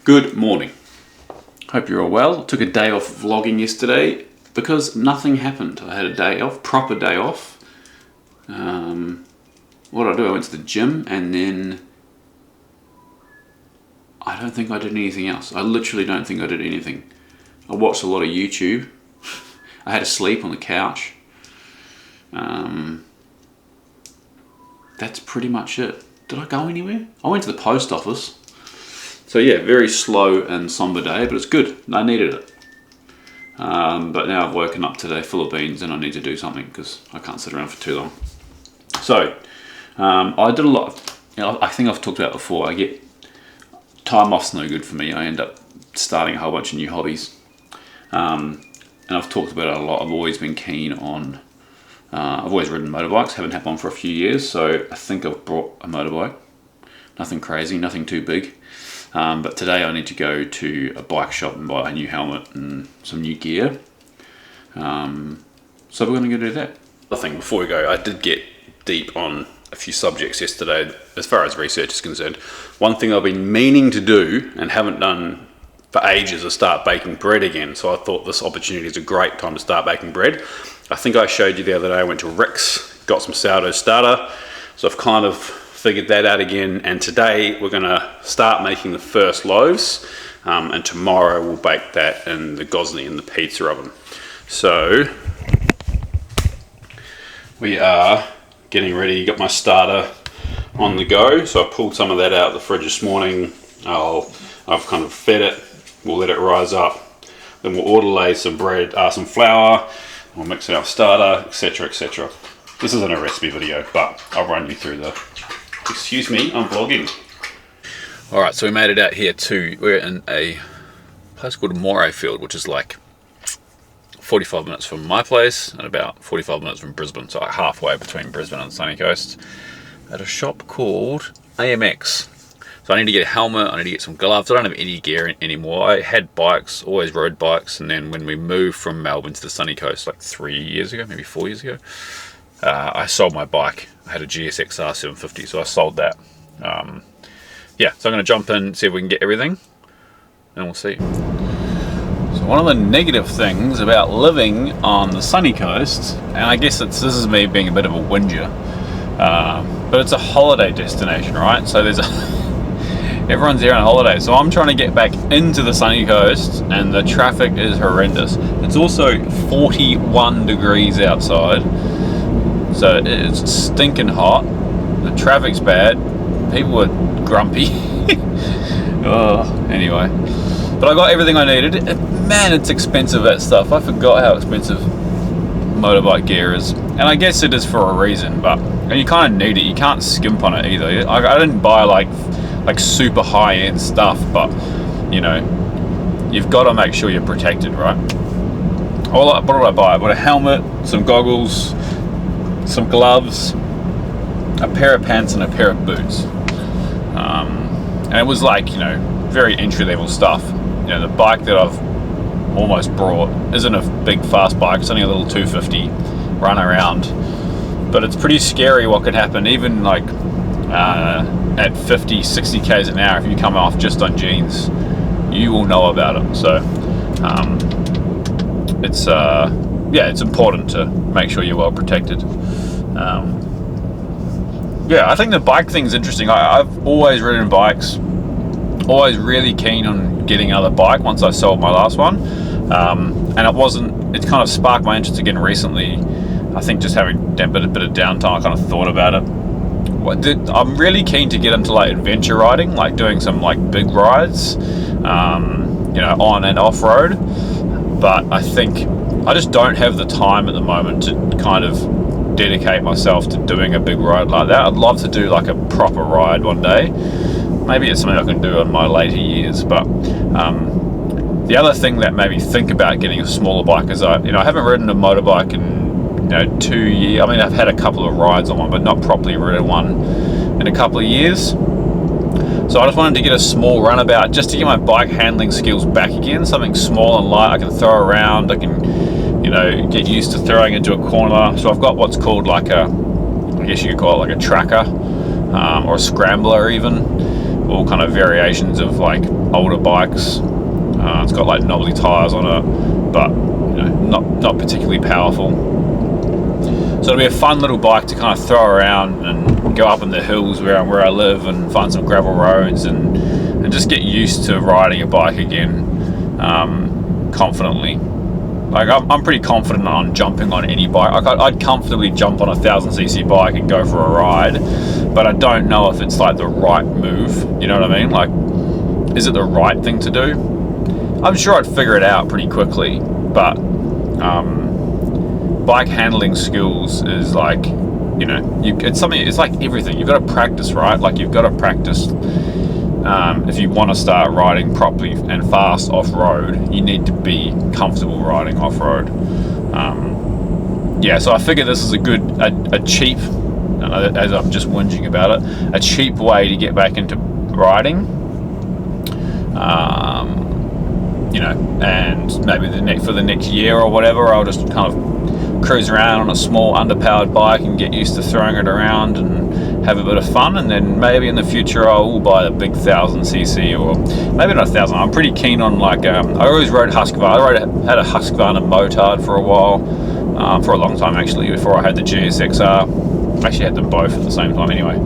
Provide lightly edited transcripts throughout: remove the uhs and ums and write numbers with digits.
Good morning. Hope you're all well. Took a day off vlogging yesterday because nothing happened. I had a day off, proper day off. What did I do? I went to the gym and then I don't think I did anything else. I literally don't think I did anything. I watched a lot of YouTube. I had to sleep on the couch. That's pretty much it. Did I go anywhere? I went to the post office. So yeah, very slow and somber day, but it's good. I needed it. But now I've woken up today full of beans and I need to do something because I can't sit around for too long. So I did a lot of, I think I've talked about it before, I get time off's no good for me. I end up starting a whole bunch of new hobbies. And I've talked about it a lot. I've always been keen on, I've always ridden motorbikes, haven't had one for a few years, so I think I've brought a motorbike. Nothing crazy, nothing too big. But today I need to go to a bike shop and buy a new helmet and some new gear. So we're going to go do that. I think before we go, I did get deep on a few subjects yesterday as far as research is concerned. One thing I've been meaning to do and haven't done for ages is start baking bread again. So I thought this opportunity is a great time to start baking bread. I think I showed you the other day I went to Rick's, got some sourdough starter. So I've kind of figured that out again, and today we're going to start making the first loaves, and tomorrow we'll bake that in the Gosney in the pizza oven. So we are getting ready. Got my starter on the go, so I pulled some of that out of the fridge this morning. I've kind of fed it. We'll let it rise up, then we'll autolay some bread, some flour, we'll mix it up starter, etc, etc. This isn't a recipe video, but I'll run you through the, excuse me, I'm vlogging. Alright, so we made it out here too. We're in a place called Motorbike, which is like 45 minutes from my place and about 45 minutes from Brisbane, so like halfway between Brisbane and the sunny coast, at a shop called AMX. So I need to get a helmet, I need to get some gloves. I don't have any gear anymore. I had bikes, always rode bikes, and then when we moved from Melbourne to the sunny coast like 3 years ago, maybe 4 years ago, I sold my bike. I had a GSXR 750, so I sold that. Yeah, so I'm going to jump in, see if we can get everything, and we'll see. So one of the negative things about living on the sunny coast, and I guess this is me being a bit of a whinger, but it's a holiday destination, right? So there's everyone's there on holiday, so I'm trying to get back into the sunny coast, and the traffic is horrendous. It's also 41 degrees outside. So it's stinking hot, the traffic's bad, people are grumpy. Oh, anyway. But I got everything I needed. Man, it's expensive, that stuff. I forgot how expensive motorbike gear is. And I guess it is for a reason, but and you kind of need it. You can't skimp on it either. I didn't buy like super high-end stuff, but you know, you've got to make sure you're protected, right? What did I buy? I bought a helmet, some goggles, some gloves, a pair of pants and a pair of boots, and it was like, you know, very entry-level stuff. You know, the bike that I've almost brought isn't a big fast bike, it's only a little 250 run around, but it's pretty scary what could happen even like at 50-60 k's an hour. If you come off just on jeans, you will know about it. So it's yeah, it's important to make sure you're well protected. Yeah, I think the bike thing's interesting. I've always ridden bikes, always really keen on getting another bike once I sold my last one, and it kind of sparked my interest again recently. I think just having a bit of downtime, I kind of thought about it. I'm really keen to get into like adventure riding, like doing some like big rides, you know, on and off road, but I think I just don't have the time at the moment to kind of dedicate myself to doing a big ride like that. I'd love to do like a proper ride one day. Maybe it's something I can do in my later years, but the other thing that made me think about getting a smaller bike is I haven't ridden a motorbike in 2 years. I mean, I've had a couple of rides on one, but not properly ridden one in a couple of years. So I just wanted to get a small runabout just to get my bike handling skills back again, something small and light I can throw around. I can, you know, get used to throwing into a corner. So I've got what's called like I guess you could call it like a tracker, or a scrambler even. all kind of variations of like older bikes. It's got like knobbly tires on it, but you know, not particularly powerful. So it'll be a fun little bike to kind of throw around and go up in the hills around where I live and find some gravel roads and just get used to riding a bike again confidently. Like I'm pretty confident on jumping on any bike. Like I'd comfortably jump on a 1000cc bike and go for a ride, but I don't know if it's like the right move. You know what I mean? Like, is it the right thing to do? I'm sure I'd figure it out pretty quickly, but bike handling skills is like, you know, it's something. It's like everything. You've got to practice, right? Like you've got to practice. If you want to start riding properly and fast off-road, you need to be comfortable riding off-road. Yeah, so I figure this is a cheap, as I'm just whinging about it, a cheap way to get back into riding. You know, and maybe for the next year or whatever, I'll just kind of cruise around on a small underpowered bike and get used to throwing it around and have a bit of fun, and then maybe in the future I will buy a big 1000cc, or maybe not 1000. I'm pretty keen on like I always rode Husqvarna. I had a Husqvarna motard for a while, for a long time actually, before I had the GSXR. I actually had them both at the same time anyway.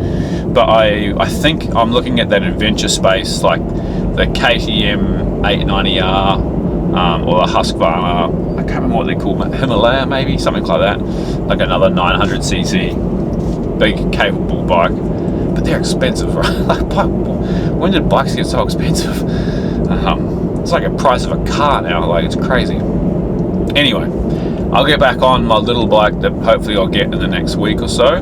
But I think I'm looking at that adventure space, like the KTM 890R or the Husqvarna. I can't remember what they're called, Himalaya maybe, something like that. Like another 900cc. Big, capable bike, but they're expensive, right? Like, when did bikes get so expensive? It's like a price of a car now. Like, it's crazy. Anyway, I'll get back on my little bike that hopefully I'll get in the next week or so.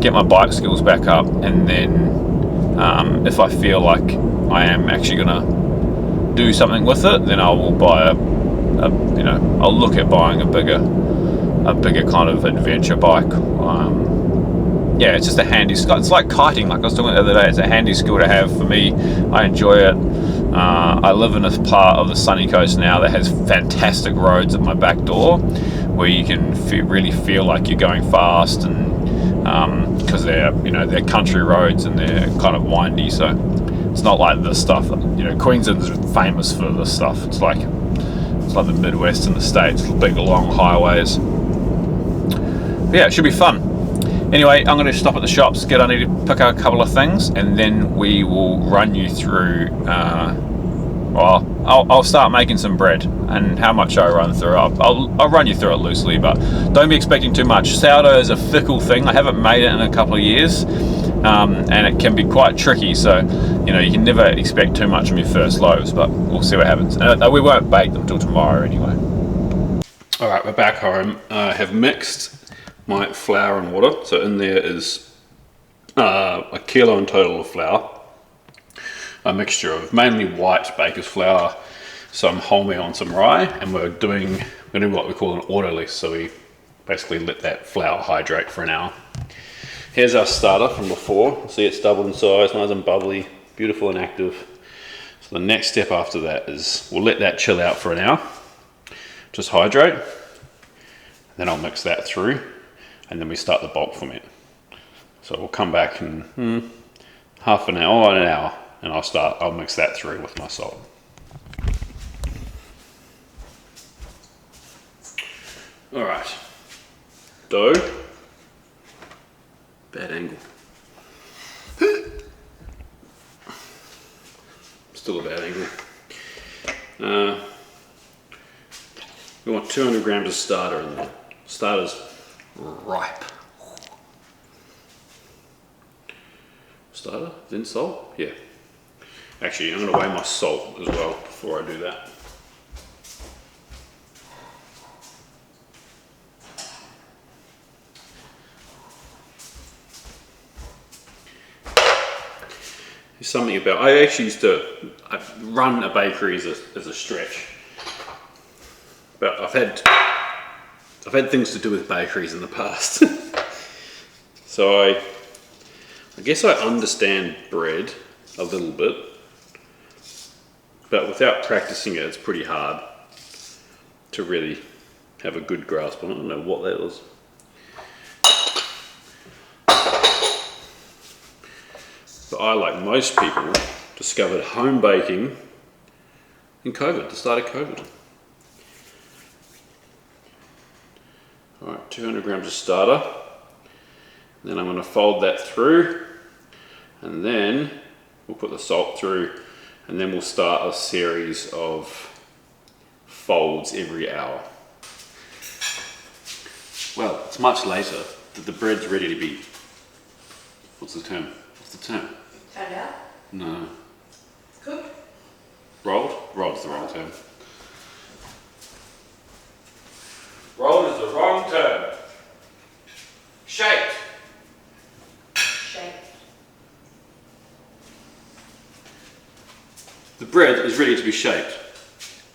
Get my bike skills back up, and then if I feel like I am actually gonna do something with it, then I will buy you know, I'll look at buying a bigger kind of adventure bike. Yeah, it's just a handy skill. It's like kiting, like I was talking the other day. It's a handy skill to have for me. I enjoy it. I live in a part of the sunny coast now that has fantastic roads at my back door, where you can really feel like you're going fast, and because they're country roads and they're kind of windy, so it's not like the stuff. You know, Queensland's famous for this stuff. It's like the Midwest in the States, big long highways. But yeah, it should be fun. Anyway, I'm going to stop at the shops, I need to pick up a couple of things, and then we will run you through, well, I'll start making some bread, and how much I run through, I'll run you through it loosely, but don't be expecting too much. Sourdough is a fickle thing. I haven't made it in a couple of years, and it can be quite tricky, so, you know, you can never expect too much from your first loaves, but we'll see what happens. And we won't bake them till tomorrow anyway. Alright, we're back home. I have mixed my flour and water, so in there is a kilo in total of flour, a mixture of mainly white baker's flour, some wholemeal and some rye, and we're doing what we call an autolyse, so we basically let that flour hydrate for an hour. Here's our starter from before. See, it's doubled in size, nice and bubbly, beautiful and active. So the next step after that is we'll let that chill out for an hour, just hydrate, then I'll mix that through, and then we start the bulk ferment. So we'll come back in half an hour or an hour, and I'll mix that through with my salt. All right, dough, bad angle. Still a bad angle. We want 200 grams of starter in there. Starter's ripe. Starter, then salt? Yeah. Actually, I'm going to weigh my salt as well before I do that. There's something about, I actually used to run a bakery as a stretch, but I've had things to do with bakeries in the past. So I guess I understand bread a little bit, but without practicing it, it's pretty hard to really have a good grasp on it. I don't know what that was. But I, like most people, discovered home baking in COVID, the start of COVID. Alright, 200 grams of starter. Then I'm going to fold that through, and then we'll put the salt through, and then we'll start a series of folds every hour. Well, it's much later that the bread's ready to be, what's the term? Turned out? No. Cooked? Rolled? Rolled's the wrong term. Rolled is the wrong term. Shaped. Shaped. The bread is ready to be shaped.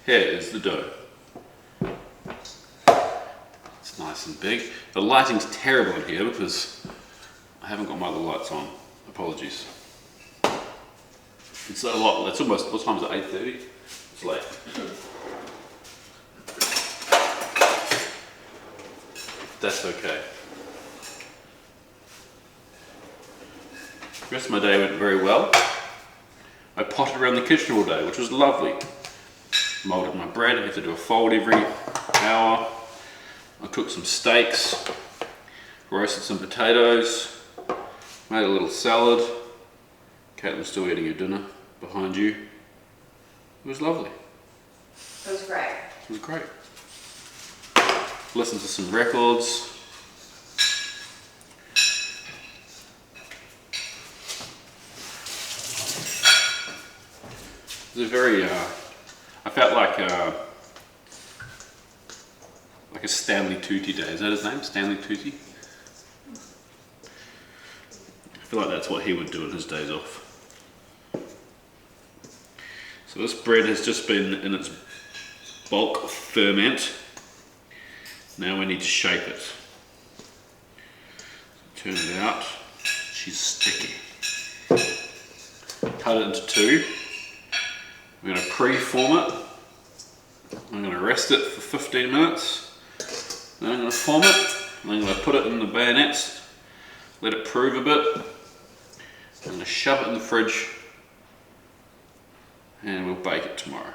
Here is the dough. It's nice and big. The lighting's terrible in here because I haven't got my other lights on. Apologies. It's a lot. It's almost. What time is it? 8:30. It's late. That's okay. The rest of my day went very well. I potted around the kitchen all day, which was lovely. Molded my bread. I had to do a fold every hour. I cooked some steaks, roasted some potatoes, made a little salad. Caitlin's still eating her dinner behind you. It was lovely. It was great. It was great. Listened to some records. It was a very, I felt like a Stanley Tucci day. Is that his name? Stanley Tucci? I feel like that's what he would do on his days off. So this bread has just been in its bulk ferment. Now we need to shape it. Turn it out. She's sticky. Cut it into two. We're going to pre-form it. I'm going to rest it for 15 minutes. Then I'm going to form it. And I'm going to put it in the bayonets. Let it prove a bit. I'm going to shove it in the fridge. And we'll bake it tomorrow.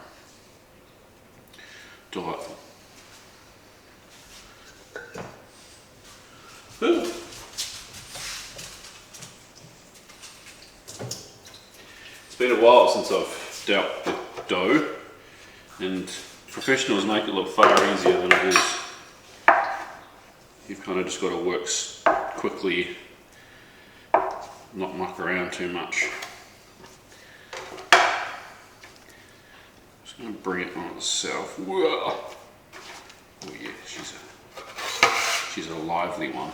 Delightful. Ooh. It's been a while since I've dealt with dough, and professionals make it look far easier than it is. You've kind of just got to work quickly, not muck around too much. Just going to bring it on itself. Whoa. Oh yeah, she's a lively one.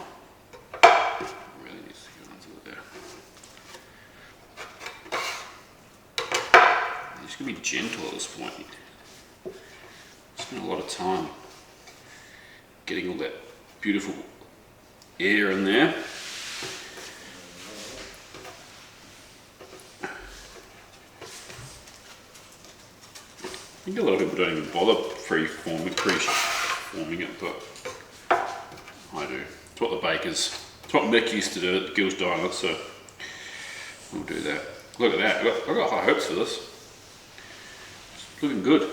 Really needs to go into there. You're just going to be gentle at this point. Spend a lot of time getting all that beautiful air in there. I think a lot of people don't even bother pre-forming it, but I do. It's what the bakers, it's what Mick used to do at the Gills Diner, so we'll do that. Look at that, I've got high hopes for this. It's looking good.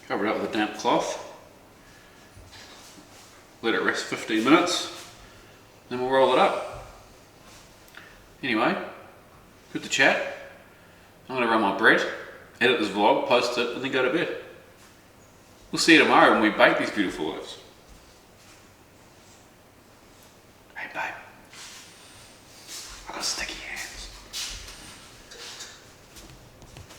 Cover it up with a damp cloth. Let it rest 15 minutes, then we'll roll it up. Anyway, good to chat. I'm going to run my bread, edit this vlog, post it, and then go to bed. We'll see you tomorrow when we bake these beautiful loaves. Hey babe, I got a sticky hand.